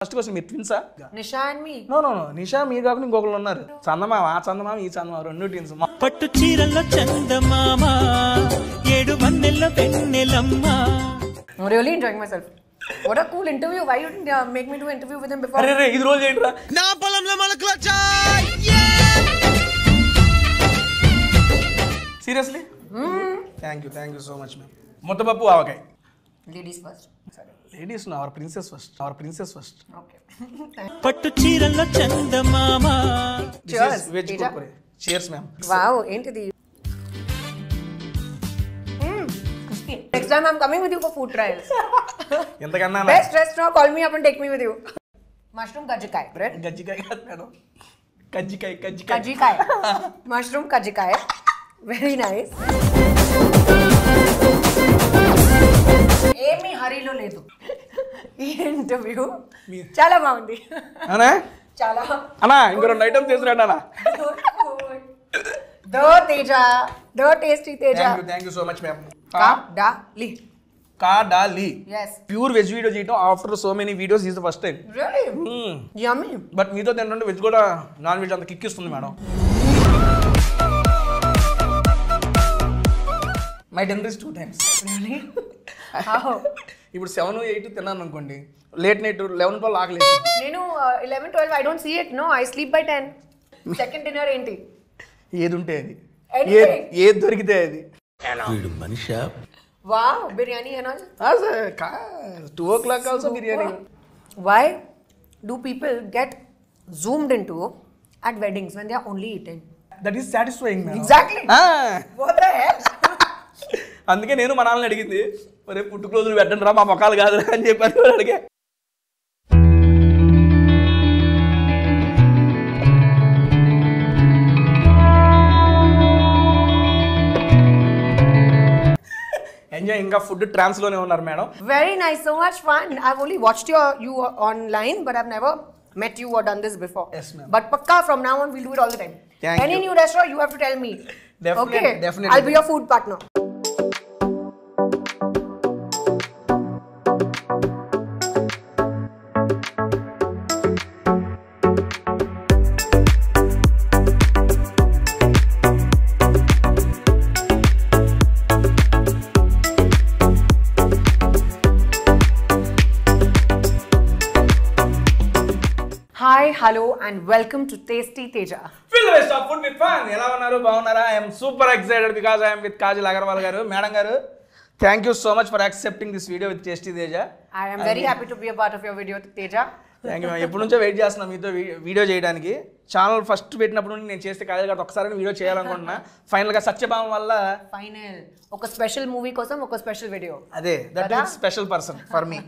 First question మీరు ట్విన్సా? నిషా and me. No నిషా మీరు కాకుండా ఇంకొకరు ఉన్నారు. చందమామ ఈ చందమామ రెండు ట్విన్స్. పట్టు చీరల్లో చందమామ ఏడు వన్నెల్లో వెన్నెలమ్మ. I'm really enjoying myself. What a cool interview. Why you didn't make me do an interview with him before? అరే ఇది రోజు ఏంట్రా? నా పొలంలో మొలకలొచ్చా. Seriously? Thank you so much ma'am. ముద్దపప్పు ఆవకాయ. Ladies first. Ladies our princess first. Okay. పట్టు చీరల్లో చందమామ. Cheers. Veg Kurkure. Cheers ma'am. Wow, ఏంటిది? Next time I'm coming with you for food trials. ఎంతకన్నా Best restaurant, call me up and take me with you. Mushroom kajjikai bread. గజ్జికాయ కాదు madam, కజ్జికాయ. Kajjikai. Mushroom kajjikai. Very nice. ఏమీ హరీలో లేదు ఈ interview. చాలా బాగుంది. అనా చాలా అన్నా ఇంకో 2 ఐటమ్స్ చేసినాడు అన్నా. దో తేజ, దో tasty Teja. Thank you so much ma'am. Kadali. Yes. Pure veg video చేయటం after so many videos is the first time. Really? Yummy. But మీతో తింటుంటే వెజ్ కూడా నాన్ వెజ్ అంత కిక్ ఇస్తుంది madam. My dinner is 2 times. Really? How? ఇప్పుడు 7, 8 తిన్నాను అనుకోండి, late night 11, 12 ఆకలేదు. నేను 11, 12 I don't see it. No, I sleep by 10. Second dinner ఏంటి? ఏది ఉంటే అది, Anything. ఏది దొరికితే అది. వీడు Manisha. Wow, biryani and all. 2 o'clock also biryani. Why do people get zoomed into at weddings when they are only eating? That is satisfying man. Exactly. What the hell? అందుకే నేను మా నాన్నని అడిగింది, మరి పుట్టుకు రోజులు పెట్టండి రా మా మొక్కలు కాదు అని చెప్పాను అడిగే. ఎంజాయ్. ఇంకా ఫుడ్ ట్రాన్స్ లోనే ఉన్నారు madam. Very nice, so much fun. I've only watched you online, but I've never met you or done this before. Yes, ma'am. But pakka from now on we'll do it all the time. Any new restaurant you have to tell me. Definitely. I'll be your food partner. Hi, hello and welcome to Tasty Teja. Fill the rest of food with fun. ఎలా ఉన్నారు, బాగున్నారా? I am super excited because I am with Kajal Agarwal garu. Madam garu, thank you so much for accepting this video with Tasty Teja. I am very happy to be a part of your video, Teja. Thank you. ఎప్పటి నుంచో wait చేస్తున్నా మీతో video చేయడానికి. Channel first పెట్టినప్పుడు నుండి నేను చేస్తే కాజల్ గారు ఒకసారి వీడియో చేయాలనుకుంటున్నా. ఫైనల్గా సత్యభామ వల్ల ఒక స్పెషల్ మూవీ కోసం ఒక స్పెషల్ వీడియో. అదే that is special person for me.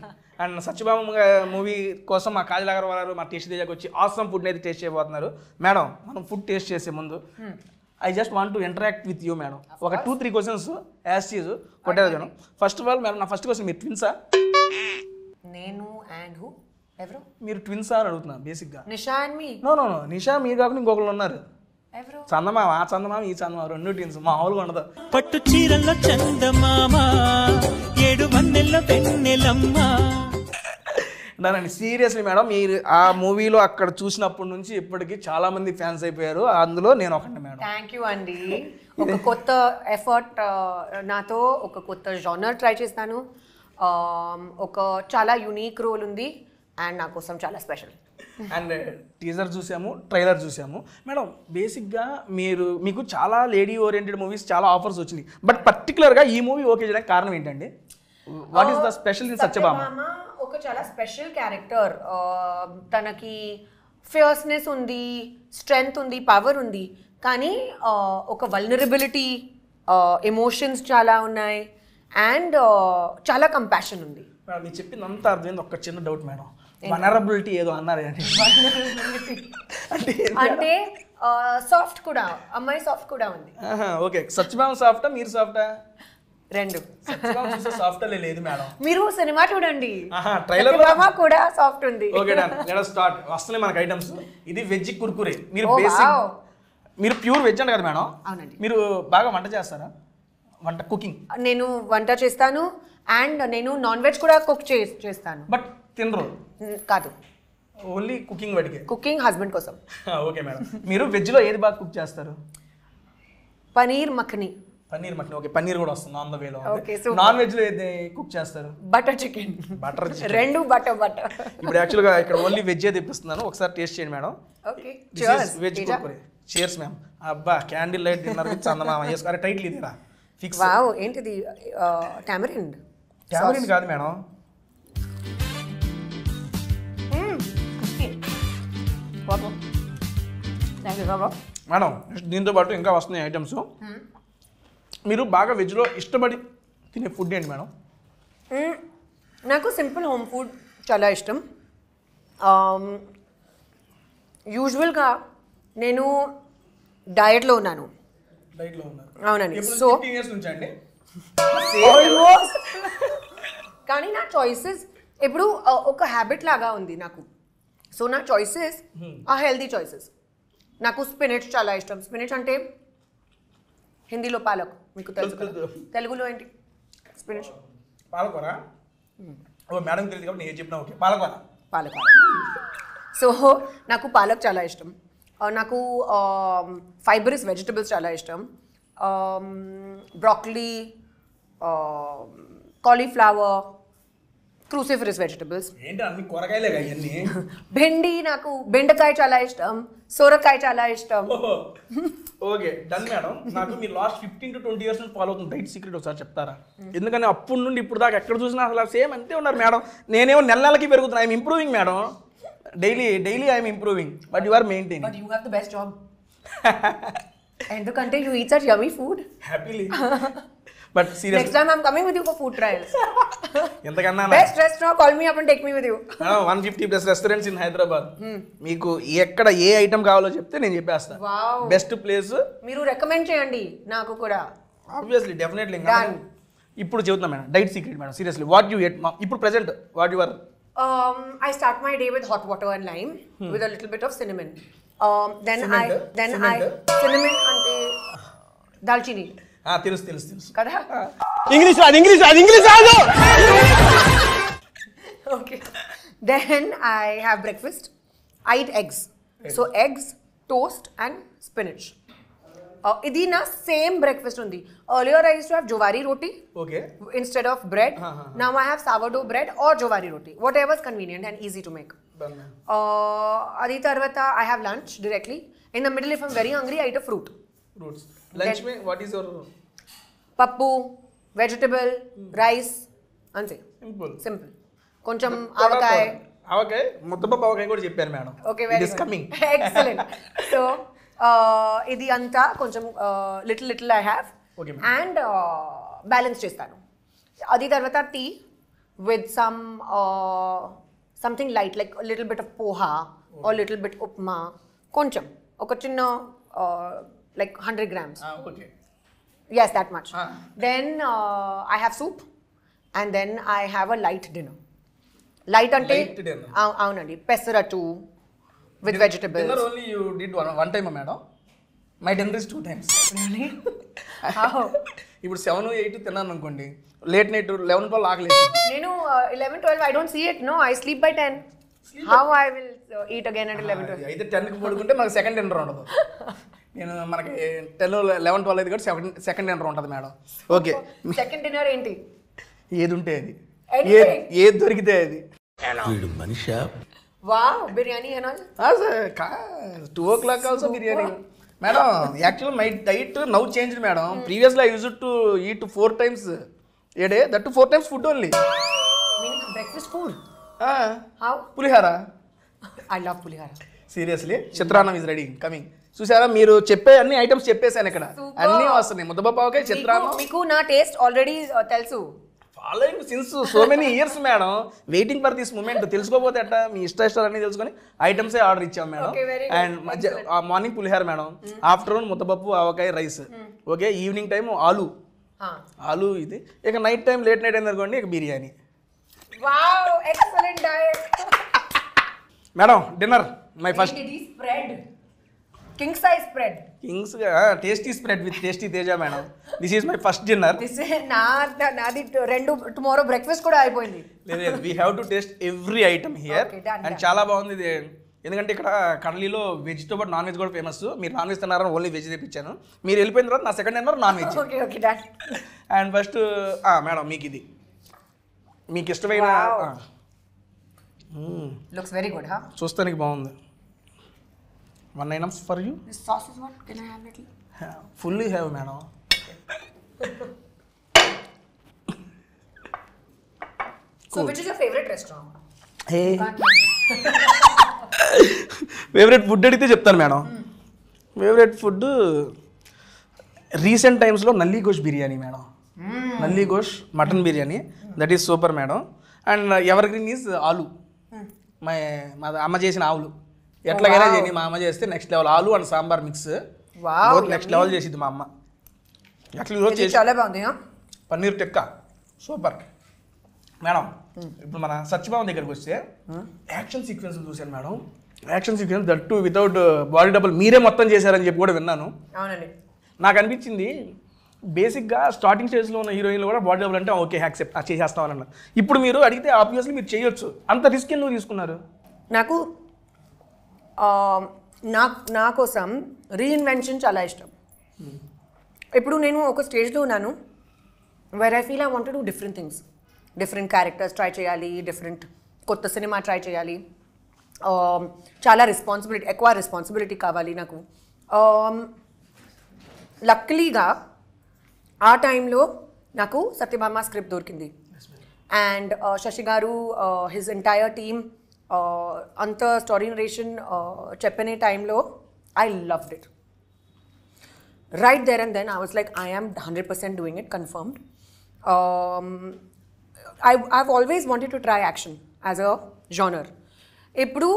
And Satyabhama movie కోసం మా కాజల్ అగర్వాల్ గారు మా టేస్ట్ దగ్గరకు వచ్చి ఆసమ్ ఫుడ్ అయితే టేస్ట్ చేయబోతున్నారు. మేడం, మనం ఫుడ్ టేస్ట్ చేసే ముందు I just want to interact with you madam. ఒక 2-3 క్వశ్చన్స్ యాజ్ చీజ్ కొట్టేదాను. ఫస్ట్ ఆఫ్ ఆల్ మేడం, నా ఫస్ట్ క్వశ్చన్, మీరు ట్విన్సా? నేను అండ్ హూ? ఎవరు? మీరు ట్విన్సా అని అడుగుతున్నా బేసిక్గా. నిషా అండ్ మీ. నో నిషా మీరు కాకుండా ఇంకొకరు ఉన్నారు. ఎవరు? చందమామ ఈ చందమామ రెండు ట్విన్స్. మామూలుగా ఉండదు. పట్టు చీరల్లో చందమామ ఏడు వన్నెల్లో వెన్నెలమ్మ. నానండి సీరియస్లీ మేడం, మీరు ఆ మూవీలో అక్కడ చూసినప్పటి నుంచి ఇప్పటికీ చాలా మంది ఫ్యాన్స్ అయిపోయారు. అందులో నేను ఒకటి మేడం. థ్యాంక్ యూ అండి. ఒక కొత్త ఎఫర్ట్ నాతో, ఒక కొత్త జానర్ ట్రై చేస్తాను. ఒక చాలా యూనిక్ రోల్ ఉంది అండ్ నా కోసం చాలా స్పెషల్. అండ్ టీజర్ చూసాము, ట్రైలర్ చూసాము మేడం. బేసిక్గా మీకు చాలా లేడీ ఓరియంటెడ్ మూవీస్ చాలా ఆఫర్స్ వచ్చినాయి, బట్ పర్టికులర్గా ఈ మూవీ ఓకే చేయడానికి కారణం ఏంటండి? What is the special in Satyabhama? ఒక చాలా స్పెషల్ క్యారెక్టర్. తనకి ఫియర్స్నెస్ ఉంది, స్ట్రెంగ్త్ ఉంది, పవర్ ఉంది, కానీ ఒక వల్నరబిలిటీ, ఎమోషన్స్ చాలా ఉన్నాయి అండ్ చాలా కంపాషన్ ఉంది. మేడం మీరు చెప్పింది అంతా అర్థమైంది. ఒక చిన్న డౌట్ మేడం, వనరబిలిటీ ఏదో అన్నారు అంటే సాఫ్ట్ కూడా, అమ్మాయి సాఫ్ట్ కూడా ఉంది. ఓకే, సత్యభామ సాఫ్టా మీరు సాఫ్టా? రెండు. సాఫ్ట్ లేదు మేడం. మీరు సినిమా చూడండి, ట్రైలర్ కూడా సాఫ్ట్ ఉంది. Okay done, let us start. వస్తున్నాయి మనకి ఐటమ్స్. ఇది వెజ్ కుర్కురే. మీరు బేసిక్, మీరు ప్యూర్ వెజ్ అంట కదా మేడం? అవునండి. మీరు బాగా వంట చేస్తారా? వంట కుకింగ్? నేను వంట చేస్తాను అండ్ నేను నాన్ వెజ్ కూడా కుక్ చేస్తాను. బట్ తినరు? కాదు. ఓన్లీ కుకింగ్ వాటికే. కుకింగ్ హస్బెండ్ కోసం. Okay madam. మీరు వెజ్లో ఏది బాగా కుక్ చేస్తారు? పనీర్ మఖని. పన్నీర్ మటన్. ఓకే, పన్నీర్ కూడా వస్తుంది ఆన్ ద వేలో. Okay, super. నాన్ వెజ్లో ఏది కుక్ చేస్తారు? Butter chicken. Butter chicken. రెండు బటర్. ఇప్పుడు యాక్చువల్గా ఇక్కడ ఓన్లీ వెజ్ తెప్పిస్తున్నాను, ఒకసారి టేస్ట్ చేయండి madam. Okay veg Kurkure. Chairs ma'am. అబ్బా, క్యాండిల్ లైట్ డిన్నర్ విత్ చందమామ చేసుకో. టైటిల్ ఇదేరా ఫిక్స్. వావ్, ఏంటిది? టామరిన్. టామరిన్ కాదు మేడం. మేడం దీంతో పాటు ఇంకా వస్తున్నాయి ఐటమ్స్. మీరు బాగా వెజ్లో ఇష్టపడి తినే ఫుడ్ ఏంటి మేడం? నాకు సింపుల్ హోమ్ ఫుడ్ చాలా ఇష్టం. యూజువల్గా నేను డయట్లో ఉన్నాను. డైట్లో ఉన్నారు. అవునండి. ఎప్పుడు సో 15 years నుంచి అండి? ఆల్మోస్ట్. కానీ నా చాయిసెస్ ఇప్పుడు ఒక హ్యాబిట్ లాగా ఉంది నాకు. సో నా చాయిసెస్ ఆ హెల్తీ చాయిసెస్. నాకు స్పినచ్ చాలా ఇష్టం. స్పినచ్ అంటే హిందీలో పాలక్, మీకు తెలుసు కదా. తెలుగులో ఏంటి స్పినచ్? పాలకూర. ఓ మేడం తెలియదు కాబట్టి నేను చెప్పిన. ఓకే, పాలకూర. పాలకూర. సో నాకు పాలక్ చాలా ఇష్టం. నాకు ఫైబరస్ వెజిటబుల్స్ చాలా ఇష్టం. Broccoli, cauliflower, cruciferous vegetables. ఏంటి అన్ని కూరగాయలే ఇవన్నీ? బెండి, నాకు బెండకాయ చాలా ఇష్టం. సొరకాయ చాలా ఇష్టం. Okay done madam. నాకు మీరు లాస్ట్ 15 to 20 years నుంచి ఫాలో అవుతుంది డైట్ సీక్రెట్ ఒకసారి చెప్తారా? ఎందుకంటే అప్పటి నుండి ఇప్పుడు దాకా ఎక్కడ చూసినా అసలు సేమ్ అంతే ఉన్నారు మేడం. నేనేమో నెలకి పెరుగుతున్నా. I'm improving madam. Daily I'm improving, but you are maintaining. But you have the best job. ఎందుకంటే you eat such yummy food. Happily. But serious, next time I'm coming with you for food trials. ఎంతకన్నా best restaurant, call me up and take me with you. 150+ restaurants in Hyderabad. మీకు ఎక్కడ ఏ item కావాలో చెప్తే నేను చెప్పేస్తాను. Best place మీరు recommend చేయండి నాకు కూడా. Obviously, definitely. ఇప్పుడు చెబుతున్నా madam diet secret madam. Seriously, what you eat ఇప్పుడు present what you are? I start my day with hot water and lime with a little bit of cinnamon. Then Cement? I cinnamon ante dalchini. తెలుసు Kada? English రాదు. Okay. Then I have breakfast. I eat eggs. So eggs, toast and spinach. Idi na same breakfast undi. Earlier I used to have jowari roti. Okay. Instead of bread. Now I have sourdough bread or jowari roti. Whatever is convenient and easy to make. Adi tarvata I have lunch directly. In the middle, if I'm very hungry, I eat a fruit. Fruits. Lunch mein what is your? Pappu, vegetable, rice. Ante. Simple. Koncham avakaay. Avakaya, ముద్దపప్పు అవకాయ కూడా చెప్పారు madam. Okay, very It is good. coming. Excellent. So, ఇది అంతా కొంచెం little I have. Okay, ma'am. And balance చేస్తాను. అది తర్వాత tea with something light like little bit of poha or little bit upma. కొంచెం ఒక చిన్న like 100 grams. Okay. Yes, that much. Then I have soup and then I have a light dinner. Light ante Light dinner. అవునండి, pesarattu with vegetables. Dinner only you did one time madam. My dinner is 2 times. Really? How? ఇప్పుడు 7, 8 తిన్నాను అనుకోండి, late night 11, 12 ఆకలి. నేను 11, 12 I don't see it. No, I sleep by 10. How I will eat again at 11, 12? అయితే 10కి పడుకుంటే మనకు second dinner ఉండదు. నేను మనకి 10, 11, 12 అయితే కూడా సెకండ్ డిన్నర్ ఉంటుంది మేడం. ఓకే. సెకండ్ డిన్నర్ ఏంటి? ఏది ఉంటే అది, Anything. ఏది దొరికితే అది. వీడు Manisha? Wow, biryani and all? 2 o'clock also biryani madam. Actual my diet now changed madam. Previously I used to eat 4 times a day, that 4 times food only. Meaning breakfast food? How? Pulihora. I love pulihora. Seriously, చిత్రాన్నం is ready coming. చూసారా, మీరు చెప్పే అన్ని items చెప్పేశాను ఇక్కడ. అన్నీ వస్తున్నాయి. ముద్దపప్పావకాయ, చిత్రాన్నం. మీకు నా టేస్ట్ ఆల్రెడీ తెలుసు. Following since so many years madam. Waiting for this moment. తెలుసుకోపోతే అట్ట మీ ఇష్టాలు అన్ని తెలుసుకొని ఐటమ్సే ఆర్డర్ ఇచ్చాం మేడం. అండ్ మార్నింగ్ పులిహార మేడం, ఆఫ్టర్నూన్ ముద్దపప్పు ఆవకాయ రైస్. ఓకే, ఈవినింగ్ టైం ఆలు ఇది. ఇక నైట్ టైం లేట్ నైట్ అయింది అనుకోండి, ఇక biryani. Wow, excellent diet. Madam dinner my first. ఇది స్ప్రెడ్. King size spread. కింగ్స్గా tasty spread with tasty Teja madam. This is my first dinner. నాది 2 టుమారో బ్రేక్ఫాస్ట్ కూడా అయిపోయింది. లేదు we have to taste every item here. Okay, done, and చాలా బాగుంది ఇది. ఎందుకంటే ఇక్కడ కడలీలో వెజ్తో పాటు నాన్ వెజ్ కూడా ఫేమస్. మీరు నాన్ వెజ్ తిన్నారని ఓన్లీ వెజ్ తెప్పించాను. మీరు వెళ్ళిపోయిన తర్వాత నా second dinner non veg. Okay okay done. And first madam మీకు ఇది మీకు ఇష్టమైన లుక్స్ వెరీ గుడ్ హా. చూస్తానికి బాగుంది. 1 items for you. This sauce is what can I have little? Fully have madam. So which is your favourite restaurant? Hey favourite food అడిగితే చెప్తాను madam. Favourite food recent టైమ్స్లో nalli gosht biryani madam. Nalli gosht mutton biryani that is super madam. And evergreen is aloo. మా అమ్మ చేసిన ఆవులు ఎట్లాగైనా చేయని మా అమ్మ చేస్తే next level. Aloo and sambar mix next level చేసిద్ది మా అమ్మ. అట్లా ఈరోజు చేసి చాలా బాగుంది. Paneer tikka super madam. ఇప్పుడు మన సత్యభావం దగ్గరికి వస్తే యాక్షన్ సీక్వెన్స్ చూశాను madam. Action sequence that too without body double మీరే మొత్తం చేశారని చెప్పి కూడా విన్నాను. అవునండి. నాకు అనిపించింది బేసిక్గా స్టార్టింగ్ స్టేజ్లో ఉన్న హీరోయిన్లు కూడా బాడీ డబుల్ అంటే ఓకే యాక్సెప్ట్ చేసేస్తామని అన్నారు. ఇప్పుడు మీరు అడిగితే ఆబ్వియస్లీ మీరు చేయొచ్చు. అంత రిస్క్ ఎందుకు తీసుకున్నారు? నాకు నా కోసం రీఇన్వెన్షన్ చాలా ఇష్టం. ఇప్పుడు నేను ఒక స్టేజ్లో ఉన్నాను where I feel I want to do different things. Different characters try చేయాలి, డిఫరెంట్ కొత్త సినిమా ట్రై చేయాలి. చాలా ఎక్కువ రెస్పాన్సిబిలిటీ కావాలి నాకు. లక్కలీగా ఆ టైంలో నాకు సత్యభామ స్క్రిప్ట్ దొరికింది. అండ్ శశి గారు హిజ్ ఎంటైర్ టీమ్ అంత స్టోరీ నరేషన్ చెప్పిన టైంలో I loved it. Right there and then I was like I am 100% doing it confirmed. I've always wanted to try action as a genre. ఇప్పుడు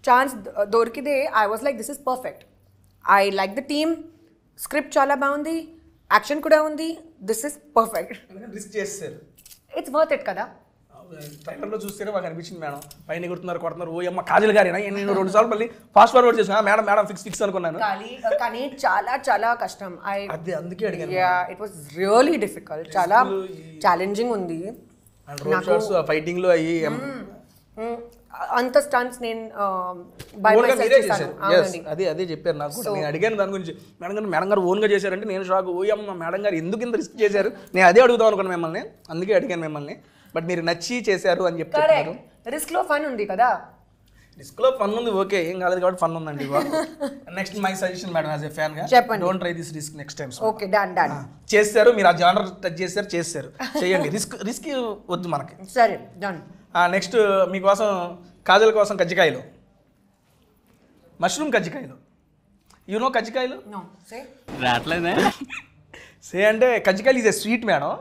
chance దొరికితే I was like this is perfect. I like the team, script చాలా బాగుంది, action కూడా ఉంది, this is perfect. Risk చేస్తారు. It's worth it కదా. ట్రైలర్లో చూస్తేనే మాకు అనిపించింది మేడం. పైన కొడుతున్నారు కొడుతున్నారు. ఓ అమ్మ కాజల్ గారేనా? నేను 2 సార్లు మళ్ళీ ఫాస్ట్ ఫార్వర్డ్ చేసిన మేడం ఫిక్స్ అనుకున్నాను. కానీ చాలా చాలా కష్టం. అదే అందుకే అడిగాను. It was really difficult. చాలా ఛాలెంజింగ్ ఉంది. ఫైటింగ్ లో అయ్యి అంత స్టంట్స్ నేను అదే చెప్పారు నాకు. నేను అడిగాను దాని గురించి. మేడం గారు ఓన్గా చేశారంటే నేను షాక్. ఓయమ్మ మేడం గారు ఎందుకు ఇంత రిస్క్ చేశారు? నేను అదే అడుగుదాం అనుకున్నాను మిమ్మల్ని. అందుకే అడిగాను మిమ్మల్ని. బట్ మీరు నచ్చి చేశారు అని చెప్తారు. రిస్క్ లో ఫన్ ఉంది కదా. రిస్క్ లో ఫన్ ఉంది ఓకే, ఏం కాలేదు కాబట్టి ఫన్ ఉందండి. Next my suggestion madam as a fan గా చెప్పండి. Don't try this risk next time. Okay done done. చేస్తారు మీరు ఆ జానర్ టచ్ చేశారు చేయండి. రిస్క్ వద్దు మనకి. సరే డన్. నెక్స్ట్ మీకోసం కాజల్ కోసం కజ్జికాయలు, మష్రూమ్ కజ్జికాయలు. యూనో కజ్జికాయలు? సే అంటే కజ్జికాయలు is a sweet madam.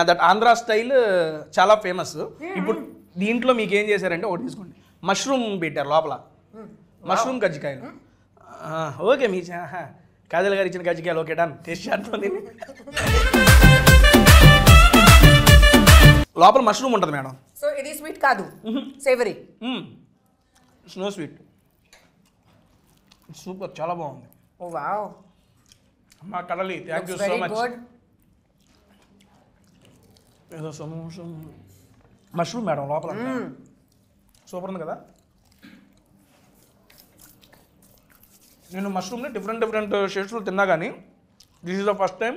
That Andhra style చాలా ఫేమస్. ఇప్పుడు దీంట్లో మీకు ఏం చేశారంటే ఒకటి తీసుకోండి, మష్రూమ్ పెట్టారు లోపల. మష్రూమ్ కజ్జికాయలు ఓకే. మీ కాజల్ గారు ఇచ్చిన కజ్జికాయలు ఓకే డన్. టేస్ట్ చేస్తాను. లోపల మష్రూమ్ ఉంటుంది మేడం. సో ఇది స్వీట్ కాదు, సేవరీ. స్నో స్వీట్ సూపర్, చాలా బాగుంది. ఓ వావ్. మా కడలి థ్యాంక్ యూ సో మచ్. ఏదో మష్రూమ్ మేడం లోపల సూపర్ ఉంది కదా. నేను మష్రూమ్ని డిఫరెంట్ షేడ్స్లో తిన్నా కానీ this is the first time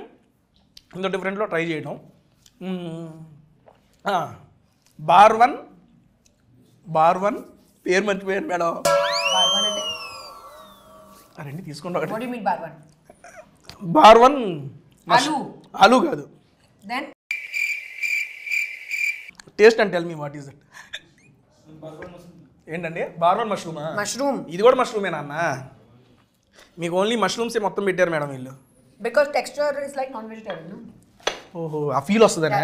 ఇంత డిఫరెంట్లో ట్రై చేయడం. బార్ వన్ పేరు మర్చిపోయాను మేడం. రండి తీసుకోండి ఒకటి. బార్ వన్ ఆలు కాదు. Taste and tell me what is that. ఏంటండి బార్ వన్ మష్రూమ్. ఇది కూడా మష్రూమేనా అన్న? మీకు ఓన్లీ మష్రూమ్సే మొత్తం పెట్టారు మేడం వీళ్ళు. Because texture is like non vegetarian. ఓహో ఆ ఫీల్ వస్తుందనే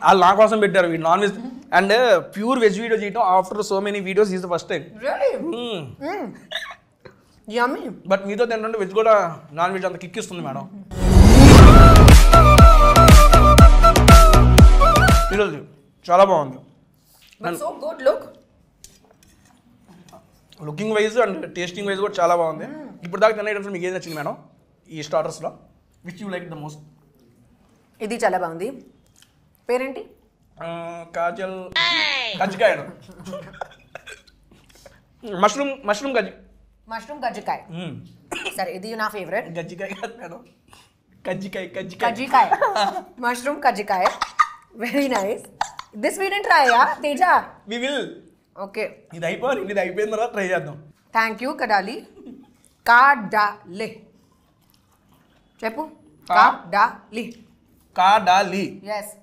వాళ్ళు నా కోసం పెట్టారు. వీళ్ళు non veg and pure veg video చేయడం after so many videos is the first time. But మీతో ఏంటంటే వెజ్ కూడా నాన్ వెజ్ అంత కిక్ ఇస్తుంది మేడం. ఈరోజు చాలా బాగుంది. Looking wise and tasting wise కూడా చాలా బాగుంది. ఇప్పుడు దాకా తిన్న ఐటమ్స్ మీకు ఏది నచ్చింది మేడం ఈ స్టార్టర్స్లో? Which you like the most? ఇది చాలా బాగుంది. పేరేంటి? కాజల్ కజ్జికాయ. మష్రూమ్ కజ్జికాయ. సరే, ఇది నా ఫేవరెట్. గజ్జికాయ కాదు మేడం, కజ్జికాయ. మష్రూమ్ కజ్జికాయ. Very nice. This we didn't try yeah Teja? We will. Okay, ఇది అయిపోయిన తర్వాత ట్రై చేద్దాం. Thank you కడాలి. కాడాలి చెప్పు. కాడాలి. ఎస్,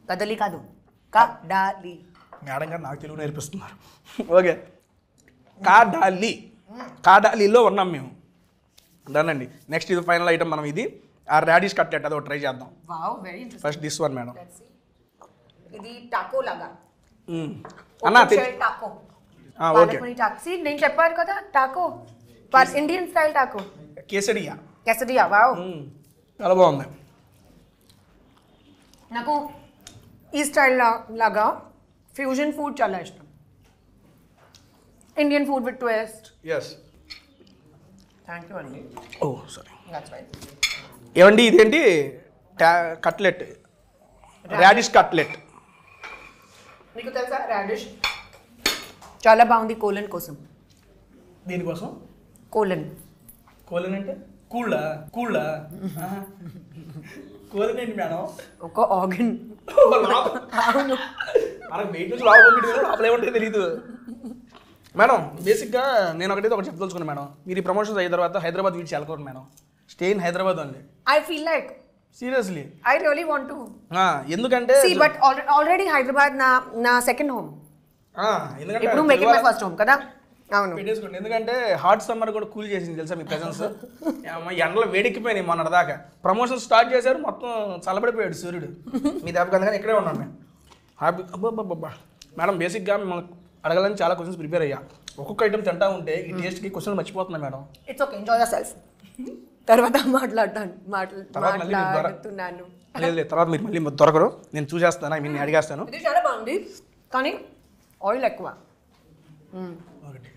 కదలి కాదు, కాడాలి. మేడం గారు నాకు తెలుగు నేర్పిస్తున్నారు. ఓకే, కాడాలిలో ఉన్నాం మేము. దానండి నెక్స్ట్ ఇది ఫైనల్ ఐటమ్. మనం ఇది ఆ రాడిష్ కట్లెట్ అది ట్రై చేద్దాం. Wow, very interesting. First this one madam. ఇది టాకో లాగా. అన్నా టాకో. ఓకే, నేను చెప్పాను కదా, Taco Indian style Taco. కేసడియా. Wow, చాలా బాగుంది. నాకు ఈ స్టైల్ లాగా ఫ్యూజన్ ఫుడ్ చాలా ఇష్టం. Indian food with twist. Yes. Thank you అండి. Oh sorry. ఏమండి ఇదేంటి కట్లెట్, రాడిష్ కట్లెట్. మీకు తెలుసా రాడిష్ చాలా బాగుంది కోలన్ కోసం. దీనికోసం కోలన్ అంటే కూళ్ళ కోలన్ ఏంటి మేడం? ఒక ఆర్గన్. మనకు వెయిట్ నుంచి లోపల ఏముంటే తెలీదు మేడం. బేసిక్గా నేను ఒకటైతే ఒకటి చెప్పదలుచుకున్నాను మేడం. మీరు ఈ ప్రమోషన్స్ అయిన తర్వాత హైదరాబాద్ వీడిచి వెళ్ళకూడదు madam. Stay in Hyderabad only. I feel like seriously I really want to. ఎందుకంటే బట్ ఆల్రెడీ హైదరాబాద్ నా సెకండ్ హోమ్. ఎందుకంటే ఇప్పుడు make it my first home కదా. అవును, పెట్టేసుకోండి. ఎందుకంటే హాట్ సమ్మర్ కూడా కూల్ చేసింది తెలుసా మీ ప్రెజెన్స్. ఎండలో వేడెక్కిపోయినాయి మొన్నటి దాకా. ప్రమోషన్ స్టార్ట్ చేశారు, మొత్తం చల్లబడిపోయాడు సూర్యుడు. మీ దెబ్బ కానీ ఇక్కడే ఉన్నాను నేను హ్యాపీ. అబ్బా మేడం, బేసిక్గా మిమ్మల్ని అడగాలని చాలా క్వశ్చన్స్ ప్రిపేర్ అయ్యా. ఒక్కొక్క ఐటమ్ తింటా ఉంటే ఈ టేస్ట్కి క్వశ్చన్ మర్చిపోతున్నా madam. It's okay, enjoy yourself. తర్వాత మాట్లాడుతున్నాను. లేదు, తర్వాత మీరు మళ్ళీ దొరకరు. నేను చూసేస్తాను, నేను అడిగేస్తాను. ఇది చాలా బాగుంది కానీ ఆయిల్ ఎక్కువ. ఒకటి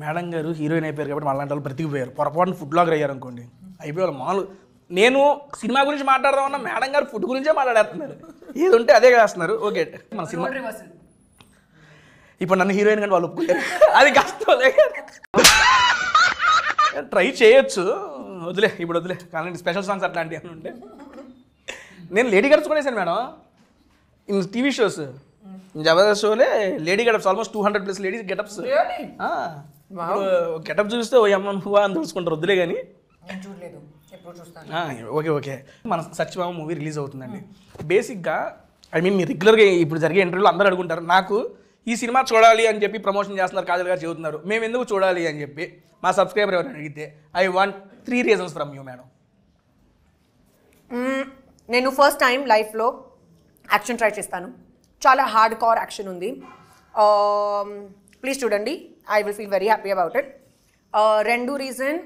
మేడం గారు హీరోయిన్ అయిపోయారు కాబట్టి మళ్ళీ వాళ్ళు బ్రతికిపోయారు. పొరపాటున ఫుడ్ బ్లాగర్ అయ్యారు అనుకోండి, అయిపోయారు మామూలు. నేను సినిమా గురించి మాట్లాడదామన్నా మేడం గారు ఫుడ్ గురించే మాట్లాడేస్తున్నారు. ఏది ఉంటే అదే చేస్తున్నారు. ఓకే, మన సినిమా ఇప్పుడు నన్ను హీరోయిన్ కంటే వాళ్ళు ఒప్పుకోలేరు. అది కష్టం. ట్రై చేయొచ్చు, వదిలే ఇప్పుడు వదిలే. కానీ స్పెషల్ సాంగ్స్ అట్లాంటివి అని ఉంటే నేను లేడీ గడప్స్ కూడా వేసాను madam. In TV shows, Jabardasth Sholay lady getups almost 200+ ladies getups. Getup చూస్తే ఓ అమ్మ నువ్వా అని తెలుసుకుంటారు. వద్దులే కానీ. ఓకే, మన సత్యభామ మూవీ రిలీజ్ అవుతుందండి. బేసిక్గా మీరు రెగ్యులర్గా ఇప్పుడు జరిగే ఇంటర్వ్యూలో అందరూ అడుగుంటారు, నాకు ఈ సినిమా చూడాలి అని చెప్పి ప్రమోషన్ చేస్తున్నారు, కాజల్ గారు చెబుతున్నారు, మేము ఎందుకు చూడాలి అని చెప్పి మా సబ్స్క్రైబర్ ఎవరైనా అడిగితే I want 3 reasons from you madam. నేను ఫస్ట్ టైం లైఫ్లో యాక్షన్ ట్రై చేస్తాను. చాలా హార్డ్ కోర్ యాక్షన్ ఉంది. ప్లీజ్ చూడండి, I will feel very happy about it. రెండో రీజన్,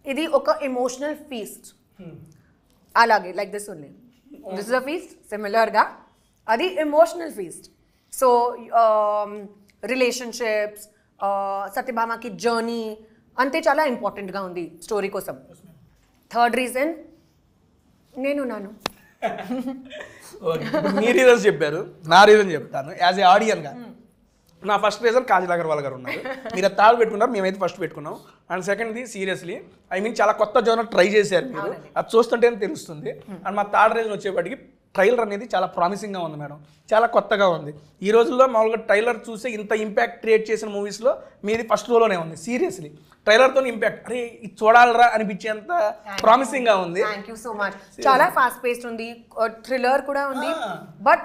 ఇది ఒక ఎమోషనల్ ఫీస్ట్. అలాగే like this only, this is a feast. సిమిలర్గా అది ఎమోషనల్ ఫీస్ట్. సో రిలేషన్షిప్స్, సత్యభామకి జర్నీ అంతే చాలా ఇంపార్టెంట్గా ఉంది స్టోరీ కోసం. థర్డ్ రీజన్, నేనున్నాను. ఓకే, మీ రీజన్స్ చెప్పారు, నా రీజన్ చెప్తాను. యాజ్ ఏ ఆడియన్గా నా ఫస్ట్ రీజన్ కాజల్ అగర్వాల్ గారు ఉన్నారు. మీరు అది థర్డ్ పెట్టుకున్నారు, మేమైతే ఫస్ట్ పెట్టుకున్నాం. అండ్ సెకండ్ది సీరియస్లీ చాలా కొత్త జోనర్ ట్రై చేశారు మీరు, అది చూస్తుంటేనే తెలుస్తుంది. అండ్ మా థర్డ్ రీజన్ వచ్చేప్పటికి ట్రైలర్ అనేది చాలా ప్రామిసింగ్గా ఉంది మేడం, చాలా కొత్తగా ఉంది. ఈ రోజుల్లో మామూలుగా ట్రైలర్ చూస్తే ఇంత ఇంపాక్ట్ క్రియేట్ చేసిన మూవీస్లో మీది ఫస్ట్ రోలోనే ఉంది. సీరియస్లీ ట్రైలర్తో ఇంపాక్ట్, అరే ఇది చూడాలరా అనిపించేంత ప్రామిసింగ్గా ఉంది. Thank you so much. చాలా ఫాస్ట్ పేస్డ్ ఉంది, థ్రిల్లర్ కూడా ఉంది. బట్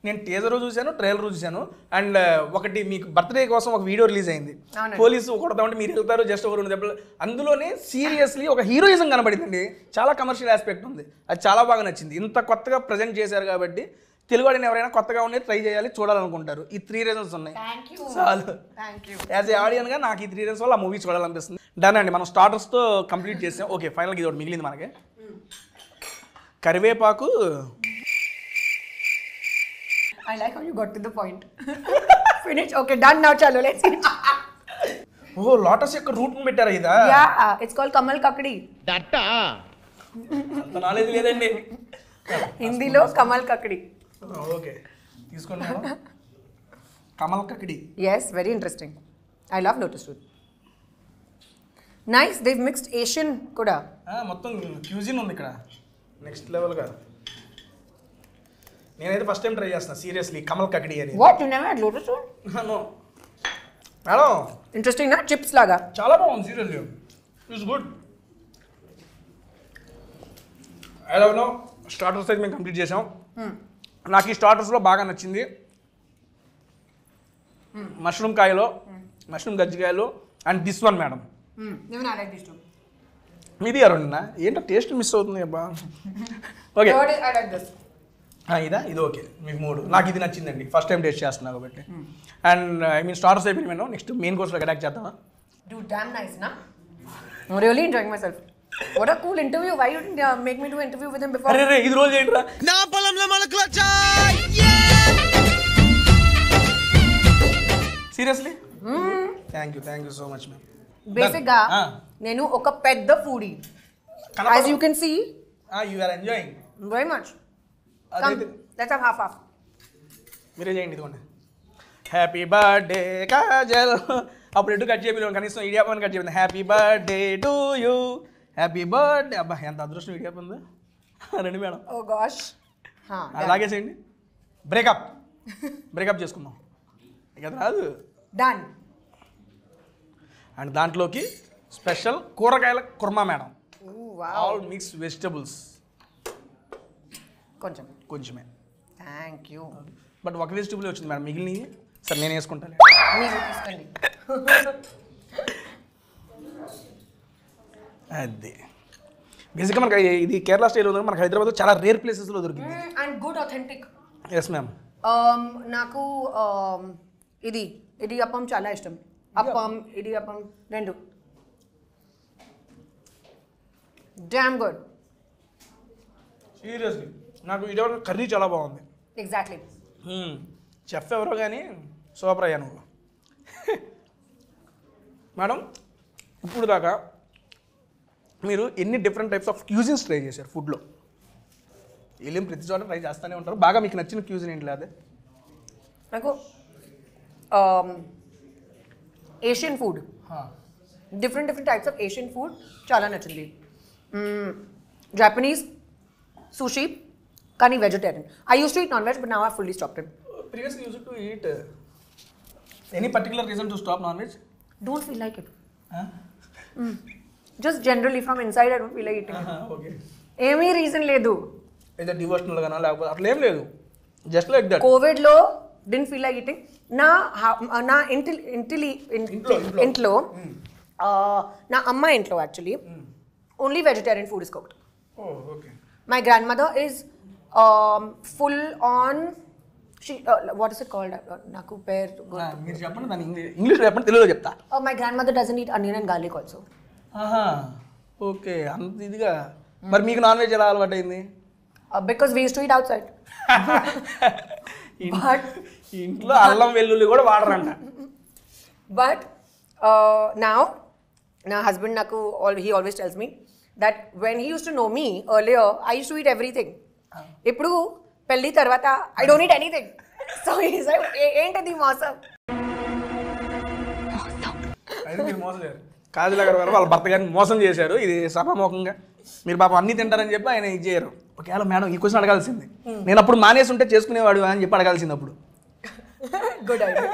నేను టీజర్ చూశాను, ట్రైలర్ చూశాను. అండ్ ఒకటి మీకు బర్త్డే కోసం ఒక వీడియో రిలీజ్ అయింది. పోలీసు కొడతామంటే మీరు వెళ్తారు, జస్ట్ ఒక 2 దెబ్బలు. అందులోనే సీరియస్లీ ఒక హీరోయిజం కనబడిందండి. చాలా కమర్షియల్ ఆస్పెక్ట్ ఉంది, అది చాలా బాగా నచ్చింది. ఇంత కొత్తగా ప్రజెంట్ చేశారు కాబట్టి తెలుగు వాడిని ఎవరైనా కొత్తగా ఉండేది ట్రై చేయాలి, చూడాలనుకుంటారు. ఈ 3 reasons ఉన్నాయి చాలు. యాజ్ ఏ ఆడియన్గా నాకు ఈ 3 reasons వల్ల ఆ మూవీ చూడాలనిపిస్తుంది. డన్ అండి, మనం స్టార్టర్స్తో కంప్లీట్ చేసాం. ఓకే, ఫైనల్గా ఇది ఒకటి మిగిలింది మనకి. కరివేపాకు. I like how you got to the point. finish? Okay, done now. Chalo, let's eat. Oh lotus యొక్క రూట్ పెట్టారా ఇదా? Yeah, it's called Kamal Kakdi. అంత నాలెడ్జ్ లేదండి. హిందీలో కమల్ కక్కడి. ఓకే తీసుకోండి madam. Kamal Kakdi. Yes, very interesting. I love lotus root. Nice, they've mixed Asian కూడా. మొత్తం cuisine ఉంది ఇక్కడ నెక్స్ట్ లెవెల్గా. నేనైతే ఫస్ట్ టైం ట్రై చేస్తున్నా సీరియస్లీ కమల్ కక్కడి అని. What, you never had lotus root? No madam Interesting నా చిప్స్ లాగా. చాలా బాగుంది seriously. It's good. I love no starters అయితే మేము కంప్లీట్ చేసాం. నాకు ఈ స్టార్టర్స్లో బాగా నచ్చింది మష్రూమ్ కాయలో, మష్రూమ్ గజ్జికాయలు and this one madam. Even I like these two. మీది అరుణ్ ఏంటో టేస్ట్ మిస్ అవుతుంది అబ్బా. Okay Third is I like this. ఇదా ఇది ఓకే మీకు 3. నాకు ఇది నచ్చిందండి ఫస్ట్ టైం టేస్ట్ చేస్తున్నా కాబట్టి. అండ్ ఐ మీన్ స్టార్టర్స్ అయిపోయింది మేడం. నెక్స్ట్ మెయిన్ కోర్స్లో అటాక్ చేద్దామా? Dude, damn nice, na? I'm really enjoying myself. What a cool interview. Why you didn't make me do an interview with him before? అరే ఇది రోజు ఏంట్రా? నా పొలంలో మొలకలు seriously thank you so much ma'am. Basic గా నేను ఒక పెద్ద foodie. As you can see, you are enjoying very much. Come, let's have half. మీరే చేయండి ఇదిగోండి. Happy birthday Kajal. అప్పుడు ఎటు కట్ చేయలేదు కనీసం ఇడియాపని కట్ చెప్పింది. Happy birthday to you, happy birthday. అబ్బా ఎంత అదృష్టం ఇడియాప ఉంది. రండి మేడం. Oh gosh. లాగేసేయండి. బ్రేకప్ చేసుకుందాం ఇక రాదు. Done. అండ్ దాంట్లోకి స్పెషల్ కూరగాయల kurma madam. Ooh, wow. All mix vegetables కొంచెమే. Thank you. బట్ ఒక వెజిటబుల్ వచ్చింది మేడం, మిగిలినవి సరే నేను వేసుకుంటాను. మీరు తీసుకోండి. అది బేసిక్గా మనకి ఇది కేరళ స్టైల్ ఉంది. మనకి హైదరాబాద్లో చాలా రేర్ ప్లేసెస్లో దొరికింది. And good authentic. Yes ma'am. నాకు ఇది అప్పం చాలా ఇష్టం. అప్పం ఇది అప్పం రెండు. Damn good. సీరియస్లీ నాకు ఇది కర్రీ చాలా బాగుంది. ఎగ్జాక్ట్లీ. చెఫ్ ఎవరో కానీ సూపర్ అయ్యా నువ్వు. మేడం ఇప్పుడు దాకా మీరు ఎన్ని different types of cuisines try చేశారు ఫుడ్లో? వెళ్ళిన ప్రతి చోట ట్రై చేస్తూనే ఉంటారు. బాగా మీకు నచ్చిన క్యూజిన్ ఏంటి? అదే నాకు Asian food, different types of Asian food చాలా నచ్చింది. జాపనీస్ sushi, కానీ vegetarian. I used to eat non-veg, but now I've fully stopped it. Previously used to eat. Any particular reason to stop non-veg? Don't feel like it. Just generally from inside I don't feel like eating it. Okay. ఏమీ reason లేదు. either devotional గానా లేకపోతే అట్లా ఏం లేదు. Just like that. COVID లో didn't feel like eating. నా ఇంట్లో నా అమ్మ ఇంట్లో actually only vegetarian food is cooked. Oh, okay. My grandmother is full on. What is it called? Naku pair. మీరు చెప్పండి దాని ఇంగ్లీష్లో చెప్పండి, తెలుగులో చెప్తా. My grandmother doesn't eat onion and garlic also. Okay అంత ఇదిగా. మరి మీకు నాన్ వెజ్ ఎలా అలవాటు అయింది? Because we used to eat outside. But ఇంట్లో అల్లం వెల్లుల్లి కూడా వాడరంట. But now my husband Naku, he always tells me that when he used to know me earlier, I used to eat everything. Ippudu pelli tarvata I don't eat anything. So he's like, ఏంటది మోసం? అయితే మీరు మోసం చేశారు. కాజులాగారు వాళ్ళ భర్త గారిని మోసం చేశారు. ఇది సభాముఖంగా మీరు పాపం అన్నీ తింటారని చెప్పి ఆయన ఇది చేయరు. ఒకవేళ మేడం ఈ క్వశ్చన్ అడగాల్సింది, నేను అప్పుడు మానేసి ఉంటే చేసుకునేవాడు అని చెప్పి అడగాల్సింది అప్పుడు. Good idea.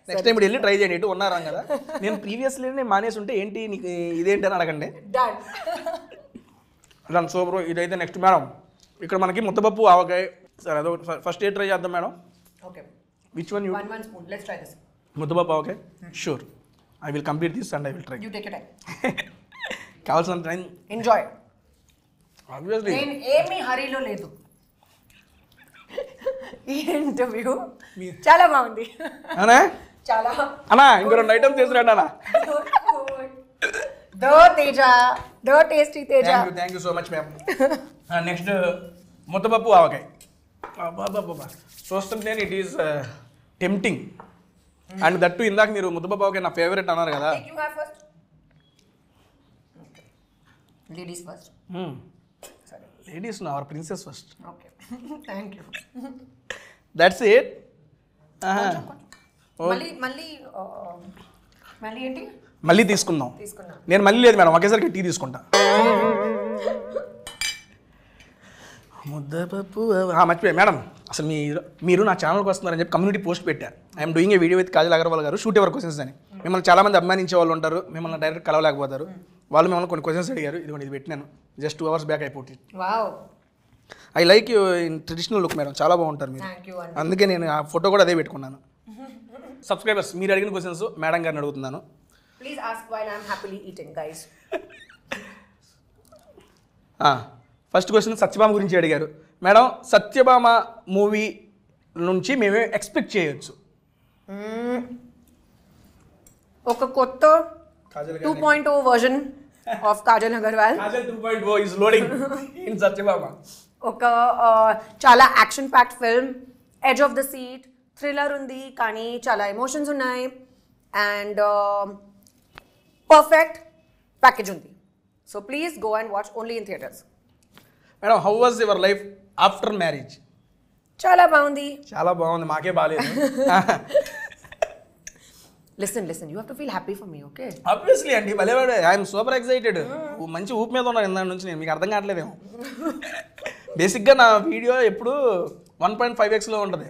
నెక్స్ట్ టైం ఇప్పుడు వెళ్ళి ట్రై చేయండి. ఇటు ఉన్నారా కదా, నేను ప్రీవియస్లీ నేను మానేసి ఉంటే ఏంటి నీకు ఇదేంటి అని అడగండి. డన్. సో బ్రో ఇదైతే నెక్స్ట్ మేడం ఇక్కడ మనకి ముద్దపప్పు ఆవకాయ. సరే అదో ఫస్ట్ ఏ ట్రై చేద్దాం madam. Okay. Which one you? one spoon. Let's try this. ముద్దపప్పు ఆవకాయ. Sure I will complete this and I will try. You take your time. కావాల్సిన టైం Enjoy. ఆబ్వియస్లీ. నేను ఏమీ హరీలో లేదు. ఈ ఇంటర్వ్యూ చాలా బాగుంది. అనా చాలా అన్నా ఇంకో 2 ఐటమ్స్ చేసిరండి అన్న. దో తేజ, దో tasty Teja. Thank you so much ma'am. Next ముద్దపప్పు ఆవకాయ. చూస్తుంటే it is tempting. And that ఇందాక మీరు ముద్దబాబుకి నా ఫేవరెట్ అన్నారు కదా. You have first. Okay. Ladies first. Ladies our princess first. Okay. Thank you. That's it. మళ్ళీ ఏంటి మళ్ళీ తీసుకుందాం. తీసుకున్నా. నేను మళ్ళీ లేదు మేడం, ఒకేసారికి టీ తీసుకుంటా. ముద్దపప్పు మర్చిపోయా మేడం. అసలు మీరు నా ఛానల్కి వస్తున్నారని చెప్పి కమ్యూనిటీ పోస్ట్ పెట్టారు. I'm doing a video with Kajal Aggarwal గారు, షూట్ ఎవర్ క్వశ్చన్స్ అని. మిమ్మల్ని చాలామంది అభిమానించే వాళ్ళు ఉంటారు, మిమ్మల్ని డైరెక్ట్ కలవలేకపోతారు. వాళ్ళు మిమ్మల్ని కొన్ని క్వశ్చన్స్ అడిగారు. ఇది పెట్టినాను జస్ట్ 2 hours బ్యాక్ అయిపోతుంది. Wow, I like you in traditional look madam, చాలా బాగుంటారు మీరు. థ్యాంక్ యూ అండి. అందుకే నేను ఆ ఫోటో కూడా అదే పెట్టుకున్నాను. సబ్స్క్రైబర్స్ మీరు అడిగిన క్వశ్చన్స్ మేడం గారిని అడుగుతున్నాను. Please ask while I'm happily eating guys. First question Satyabhama గురించి అడిగారు మేడం. సత్యభామ మూవీ నుంచి మేమే ఎక్స్పెక్ట్ చేయొచ్చు? ఒక కొత్త 2.0 version of Kajal Agarwal. Kajal 2.0 is loading in Satyabhama. ఒక చాలా action packed film, edge of the seat, thriller ఉంది కానీ చాలా ఎమోషన్స్ ఉన్నాయి, అండ్ పర్ఫెక్ట్ ప్యాకేజ్ ఉంది. So please go and watch only in theatres. Madam how was your life after marriage? చాలా బాగుంది. చాలా బాగుంది, మాకే బాగాలేదు. Listen you have to feel happy for me, okay? Obviously అండి, భలేవాడు. I'm super excited. మంచి ఊపు మీద ఉన్నాను ఇందా నుంచి నేను, మీకు అర్థం కావట్లేదేమో. బేసిక్గా నా వీడియో ఎప్పుడు 1.5xలో ఉంటుంది,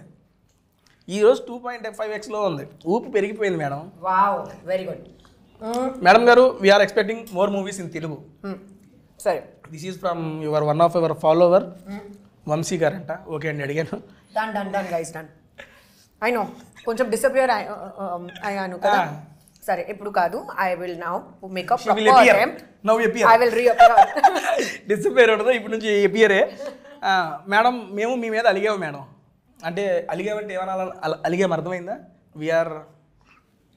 ఈరోజు 2.5xలో ఉంది. ఊపు పెరిగిపోయింది madam. Wow, very good. Madam garu, we are expecting more movies in Telugu. సరే, this is from one of your follower Vamsi garu అంట. ఓకే అండి, అడిగాను. Done guys, done. I know కొంచెం డిసపియర్ అయ్యాను కదా. సరే, ఇప్పుడు కాదు, I will now make a proper attempt. Now appear. I will reappear. Disappear ఉండదు, ఇప్పుడు నుంచి అపియరే. మేడం, మేము మీ మీద అలిగాము మేడం. అంటే అలిగామంటే ఏమన్నా అలిగాము, అర్థమైందా? వీఆర్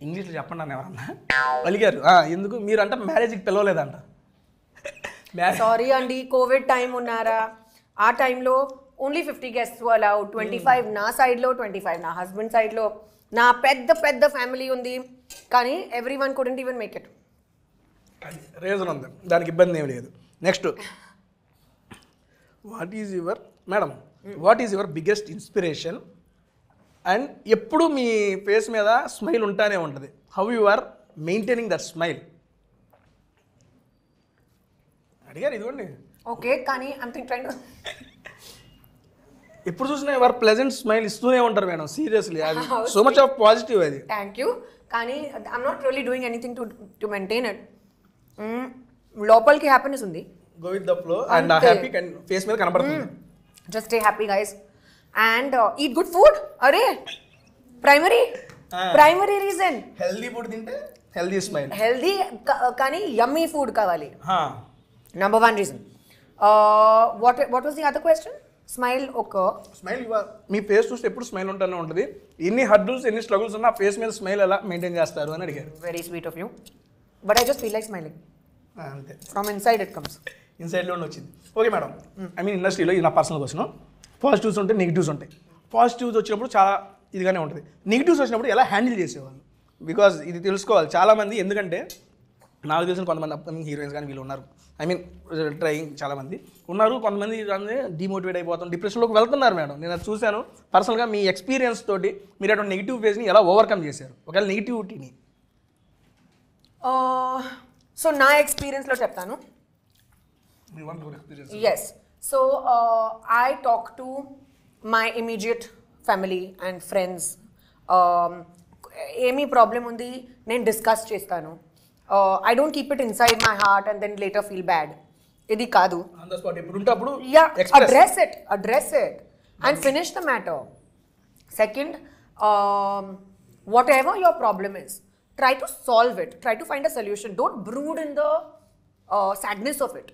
ఇంగ్లీష్లో చెప్పండి అన్న ఎవరన్నా అలిగారు. ఎందుకు మీరు అంటే మ్యారేజ్కి పిలవలేదంట. సారీ అండి, కోవిడ్ టైం ఉన్నారా, ఆ టైంలో ఓన్లీ 50 guests అలౌడ్. 25 నా సైడ్లో, 25 నా హస్బెండ్ సైడ్లో. నా పెద్ద ఫ్యామిలీ ఉంది, కానీ everyone couldn't even make it. Reason ఉంది, దానికి ఇబ్బంది ఏమి లేదు. Next, what is your biggest inspiration? And ఎప్పుడు మీ ఫేస్ మీద స్మైల్ ఉంటానే ఉంటుంది. How you are maintaining that smile అడిగారు. ఇదిగోండి. ఓకే, కానీ ఐమ్ ట్రైంగ్. ఎప్పుడు చూసినా ఎవరు ప్లెజెంట్ స్మైల్ ఇస్తూనే ఉంటారు మేడం. సీరియస్లీ, అది సో మచ్ ఆఫ్ పాజిటివ్. అది థ్యాంక్ యూ, కానీ I'm not really doing anything to maintain it. లోపలికి హ్యాపీనెస్ ఉంది. Go with the flow and happy face మీద కనబడుతుంది. Just stay happy guys and eat good food. అరే, primary reason. Healthy food తింటే healthy smile. Healthy కానీ యమ్మీ food కావాలి. Number 1 reason. What was the other question? Smile. Okay. Smile, మీ face చూస్తే ఎప్పుడు smile ఉంటూనే ఉంటుంది. ఎన్ని హర్డల్స్, ఎన్ని స్ట్రగుల్స్ ఉన్నా ఫేస్ మీద స్మైల్ ఎలా మెయింటైన్ చేస్తారు అని అడిగారు. Very sweet of you. But I just feel like smiling. అంతే, From inside it comes. ఇన్సైడ్లోనే వచ్చింది. ఓకే మేడం, ఐ మీన్ ఇండస్ట్రీలో ఇది నా పర్సనల్ క్వశ్చన్. పాజిటివ్స్ ఉంటాయి, నెగిటివ్స్ ఉంటాయి. పాజిటివ్స్ వచ్చినప్పుడు చాలా ఇదిగానే ఉంటుంది, నెగిటివ్స్ వచ్చినప్పుడు ఎలా హ్యాండిల్ చేసేవాళ్ళు? బికాజ్ ఇది తెలుసుకోవాలి చాలామంది. ఎందుకంటే నాకు తెలిసిన కొంతమంది అప్కమింగ్ హీరోయిన్స్ కానీ వీళ్ళు ఉన్నారు. ఐ మీన్ ట్రైయింగ్ చాలామంది ఉన్నారు. కొంతమంది డిమోటివేట్ అయిపోతాం, డిప్రెషన్లోకి వెళ్తున్నారు మేడం. నేను అది చూశాను పర్సనల్గా. మీ ఎక్స్పీరియన్స్ తోటి మీరు అటువంటి నెగిటివ్ ఫేజ్ని ఎలా ఓవర్కమ్ చేశారు? ఒకవేళ నెగిటివిటీని. సో నా ఎక్స్పీరియన్స్లో చెప్తాను. Yes. So I talk to my immediate family and friends. ఏమీ ప్రాబ్లం ఉంది నేను డిస్కస్ చేస్తాను. I don't keep it inside my heart and then later feel bad. ఇది కాదు. On the spot ఎప్పుడు ఉంటే అప్పుడు address it and finish the matter. Second, whatever your problem is, try to solve it. Try to find a solution. Don't brood in the sadness of it.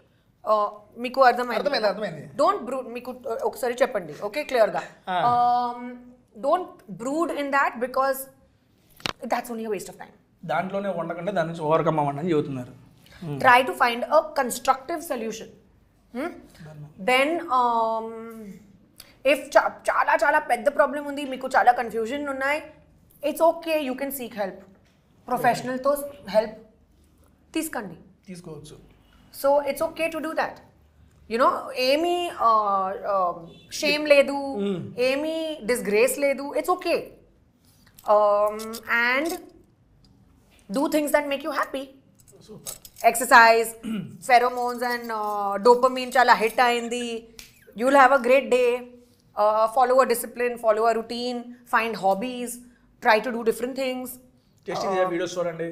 మీకు అర్థమైంది. Don't brood. మీకు ఒకసారి చెప్పండి, okay, క్లియర్గా. Don't brood in that because that's only a waste of time. దాంట్లోనే ఉండకుండా దాని నుంచి ఓవర్కమ్ అవ్వండి అని చెబుతున్నారు. Try to find a constructive solution. Then if చాలా పెద్ద ప్రాబ్లం ఉంది, మీకు చాలా కన్ఫ్యూజన్ ఉన్నాయి, It's okay, you can seek help. Professional to help తీసుకోండి. తీసుకోవచ్చు. So it's okay to do that. You know, ఏమీ shame లేదు, ఏమీ disgrace లేదు. It's okay. And do things that make you happy. Super. Exercise, pheromones and dopamine chala hit ayindi. You'll have a great day. Follow a discipline, follow a routine, find hobbies, try to do different things. Tasty videos చూడండి.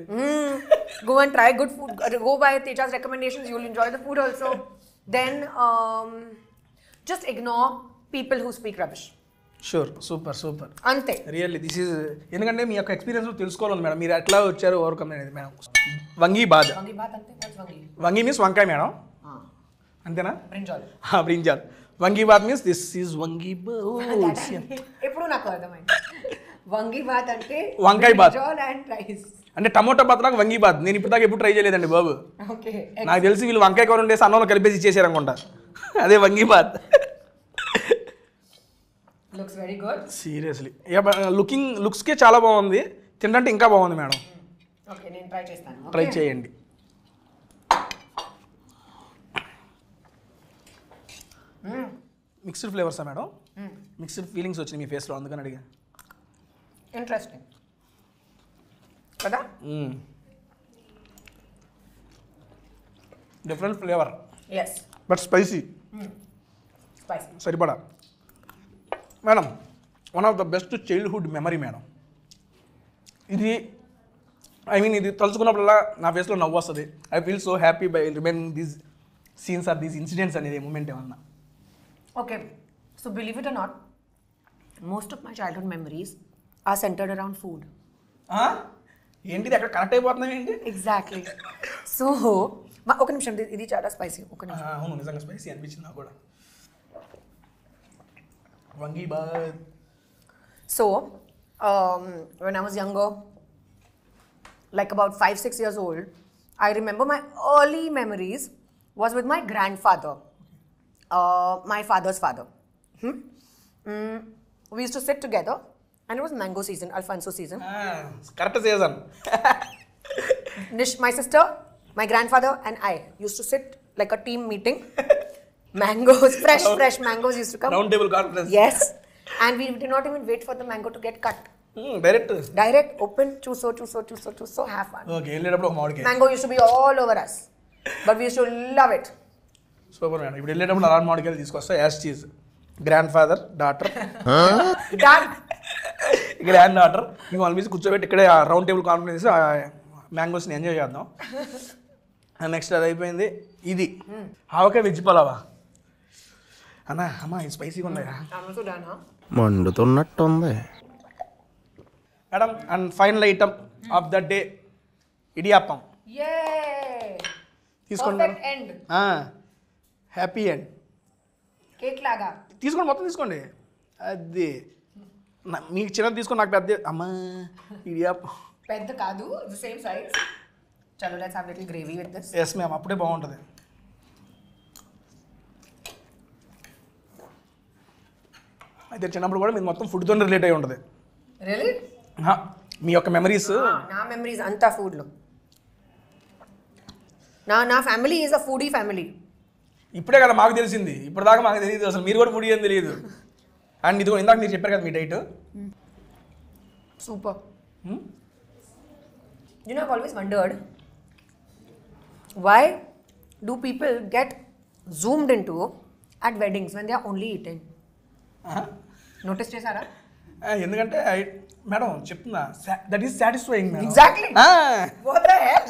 Go and try good food. Go by Teja's recommendations. You'll enjoy the food also. Then just ignore people who speak rubbish. Sure. Super super. అంతే. Really this is ఎందుకంటే మీ యొక్క experience తెలుసుకోవాలి madam. మీరు ఎట్లా వచ్చారు overcome అనేది madam. వంగి బాధ. వంగి బాత్ అంటే what's వంగి? వంగి మీన్స్ వంకాయ మేడం. అంతేనా? బ్రింజాల్. బ్రింజాల్. వంగి బాత్ మీన్స్ దిస్ ఈజ్ వంగి బాత్. ఎప్పుడు నాకు అర్థమైంది. వంగి బాత్ అంటే వంకాయ బాత్. Brinjal and rice. అంటే టమోటా బాత్ నాకు వంగి బాత్. నేను ఇప్పుడు దాకా ఎప్పుడు ట్రై చేయలేదండి బాబు. ఓకే. నాకు తెలిసి వీళ్ళు వంకాయ కూర ఉండేసి అన్నంలో కలిపేసి ఇచ్చేసారు అనుకుంటా. అదే vangi bath. Looks very good. Seriously లుక్స్కే చాలా బాగుంది. తింటే ఇంకా బాగుంది మేడం. ఓకే, నేను ట్రై చేస్తాను. ట్రై చేయండి. మిక్స్డ్ ఫ్లేవర్సా మేడం? మిక్స్డ్ ఫీలింగ్స్ వచ్చినాయి మీ ఫేస్లో, అందుకని అడిగా. ఇంట్రెస్టింగ్ కదా? Different flavour yes, but spicy. Spicy. సరిపడా madam. One of the best childhood memory madam ఇది. ఐ మీన్ ఇది తలుచుకున్నప్పుడల్లా నా ఫేస్లో నవ్వు వస్తుంది. I feel so happy by remaining these scenes or these incidents అనేది మూమెంట్ ఏమన్నా. Okay, so believe it or not, most of my childhood memories are centered around food. ఏంటిది అక్కడ కనెక్ట్ అయిపోతున్నాయి ఏంటి? Exactly. So, ఒక నిమిషం, ఇది చాలా స్పైసీ. ఒక నిమిషం. అవును, నిజంగా స్పైసీ అనిపించింది నాకు కూడా. వంగి bath. So, when I was younger, like about 5-6 years old, I remember my early memories was with my grandfather. My father's father. We used to sit together, and it was mango season, Alfonso season. Correct season. My sister, my grandfather, and I used to sit like a team meeting. Mangoes, fresh mangoes used to come. Round table conference. Yes, and we did not even wait for the mango to get cut. Direct open, chuso, have fun. Okay, వెళ్ళేటప్పుడు ఒక మామిడికాయ. Mango used to be all over us, but we used to love it. Super madam. ఇప్పుడు వెళ్ళేటప్పుడు అలాంటి మామిడికాయలు తీసుకొస్తా. యాస్ చీజ్ grandfather daughter granddaughter మీకు అనిపించి కూర్చోబెట్టి ఇక్కడే రౌండ్ టేబుల్ కాన్ఫరెన్స్ మ్యాంగోస్ని ఎంజాయ్ చేద్దాం. నెక్స్ట్ అది అయిపోయింది. ఇది ఆవకాయ వెజ్ పలావా అమ్మా, ఇది స్పైసీగా ఉన్నాయా మండుతున్నట్టుంది madam. And final item of the day idiyappam. తీసుకోండి. Happy end. కేక్ లాగా తీసుకోండి, మొత్తం తీసుకోండి. అది మీకు చిన్నది తీసుకోండి, నాకు పెద్ద. అమ్మా ఇడియాప్పం పెద్ద కాదు, సేమ్ సైజ్. చలో, let's have little gravy with this. Yes ma'am, అప్పుడే బాగుంటుంది. అయితే చిన్నప్పుడు కూడా మీరు మొత్తం ఫుడ్తో రిలేట్ అయి ఉంటుంది. రియల్లీ? మీ యొక్క మెమరీస్. నా మెమరీస్ అంతా ఫుడ్లో. నా family is a foodie family. ఇప్పుడే కదా మాకు తెలిసింది, ఇప్పుడు దాకా మాకు తెలియదు అసలు. మీరు కూడా ఫుడీ అని తెలియదు. అండ్ ఇది ఇందాక మీరు చెప్పారు కదా మీ diet super. You know, I've always wondered, why do people get zoomed into at weddings when they are only eating? Notice చేశారా? ఎందుకంటే మేడం చెప్తున్నా, that is satisfying madam. Exactly. What the hell?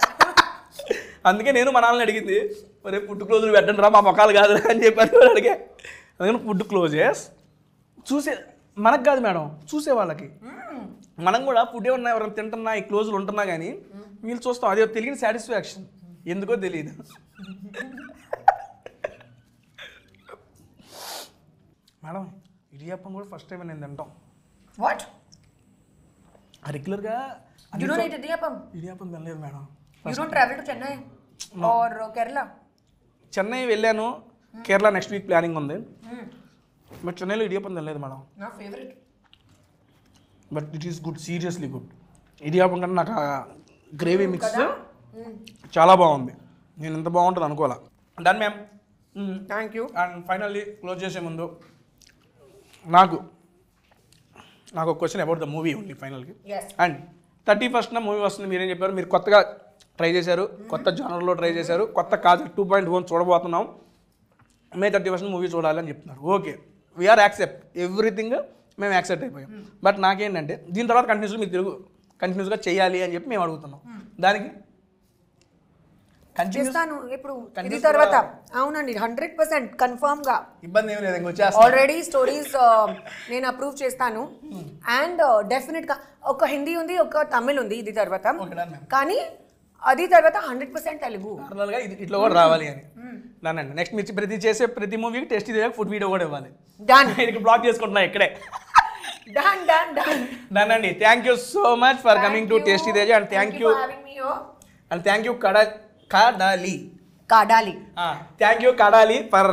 అందుకే నేను మా నాన్నని అడిగింది, మరి ఫుడ్ క్లోజులు పెట్టండి రా, మా మొక్కలు కాదు అని చెప్పాను అడిగే. అందుకని ఫుడ్ క్లోజెస్ చూసే మనకు కాదు మేడం, చూసే వాళ్ళకి. మనం కూడా ఫుడ్ ఏమన్నా ఎవరైనా తింటున్నా, ఈ క్లోజులు ఉంటున్నా కానీ వీళ్ళు చూస్తాం. అదే తెలియని సాటిస్ఫాక్షన్, ఎందుకో తెలియదు. మేడం ఇడియాప్పం కూడా ఫస్ట్ టైం నేను తింటాం. వాట్? రెగ్యులర్గా You don't eat idiyappam? Idiyappam తినలేదు madam. You don't travel to Chennai or Kerala? Chennai వెళ్ళాను, కేరళ నెక్స్ట్ వీక్ ప్లానింగ్ ఉంది. బట్ చెన్నైలో ఇడియాప్పం తినలేదు మేడం. నా favourite. But it is good, seriously good. Idiyappam కంటే నాకు ఆ గ్రేవీ మిక్స్ చాలా బాగుంది. నేను ఇంత బాగుంటుంది అనుకోవాలా. Done ma'am. Thank you. And finally close చేసే ముందు నాకు ఒక క్వశ్చన్ అబౌట్ ద మూవీ ఉంది ఫైనల్కి. అండ్ 31st మూవీ వస్తుంది, మీరేం చెప్పారు? మీరు కొత్తగా ట్రై చేశారు, కొత్త జానర్లో ట్రై చేశారు, కొత్త కాజల్ 2.1 చూడబోతున్నాం, May 31st మూవీ చూడాలని చెప్తున్నారు. ఓకే, వీఆర్ యాక్సెప్ట్ ఎవ్రీథింగ్, మేము యాక్సెప్ట్ అయిపోయాం. బట్ నాకేంటంటే దీని తర్వాత కంటిన్యూస్గా చేయాలి అని చెప్పి మేము అడుగుతున్నాం. దానికి చేస్తాను ఇప్పుడు ఇది తర్వాత. అవునండి, 100% కన్ఫర్మ్గా. ఇబ్బంది ఏమి లేదు, ఇంకొచ్చేస్తా. ఆల్రెడీ స్టోరీస్ నేను అప్రూవ్ చేస్తాను. అండ్ డెఫినెట్గా ఒక హిందీ ఉంది, ఒక తమిళ్ ఉంది ఇది తర్వాత. కానీ అది తర్వాత 100% తెలుగు. నార్మల్గా ఇట్లా కూడా రావాలి అని దానండి. నెక్స్ట్ మీరు చేసే ప్రతి మూవీకి టేస్ట్ ఫుడ్ వీడియో కూడా ఇవ్వాలి. డన్. ఇది బ్లాక్ చేసుకుంటున్నా ఇక్కడే. డన్ డన్ డన్ డన్ అండి. Thank you so much for coming to tasty Teja. And thank you Kadali. Thank you Kadali for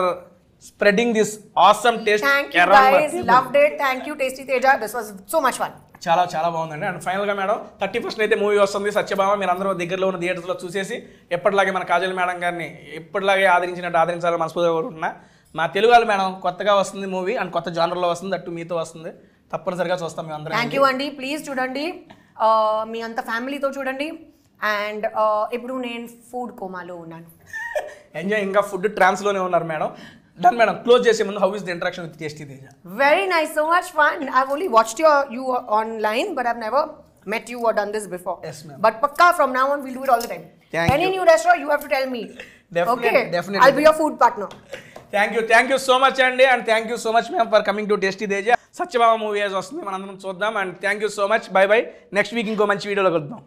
spreading this awesome taste. Thank you guys, loved it. Thank you Tasty Teja, this was so much fun. చాలా చాలా బాగుందండి. And ఫైనల్గా madam 31st అయితే movie వస్తుంది సత్యభామ. మీరు అందరూ దగ్గరలో ఉన్న థియేటర్స్లో చూసేసి ఎప్పటిలాగే మన కాజల్ మేడం గారిని ఎప్పటిలాగే ఆదరించినట్టు ఆదరించాలని మనస్ఫూర్తిగా కోరుకుంటున్నా. మా తెలుగు వాళ్ళు మేడం కొత్తగా వస్తుంది మూవీ, అండ్ కొత్త జానర్లో వస్తుంది, అటు మీతో వస్తుంది, తప్పనిసరిగా చూస్తాం మేము అందరం. థ్యాంక్ యూ అండి. ప్లీజ్ చూడండి, మీ అంత ఫ్యామిలీతో చూడండి. అండ్ ఇప్పుడు నేను ఫుడ్ కోమాలో ఉన్నాను. ఎంజాయ్. ఇంకా ఫుడ్ ట్రాన్స్లోనే ఉన్నారు మేడం. Done madam. క్లోజ్ చేసే ముందు how is the interaction with tasty Teja? Very nice, so much fun. I've only watched you online, but I've never met you or done this before. Yes, ma'am. But pakka from now on we'll do it all the time. Any new restaurant you have to tell me. Definitely, okay? definitely. I'll be your food partner. Thank you so much అండి. And thank you so much ma'am for coming to tasty Teja. Satyabhama movie వస్తుంది, మనందరం చూద్దాం. And thank you so much. Bye bye. Next week ఇంకో మంచి వీడియోలో కలుద్దాం.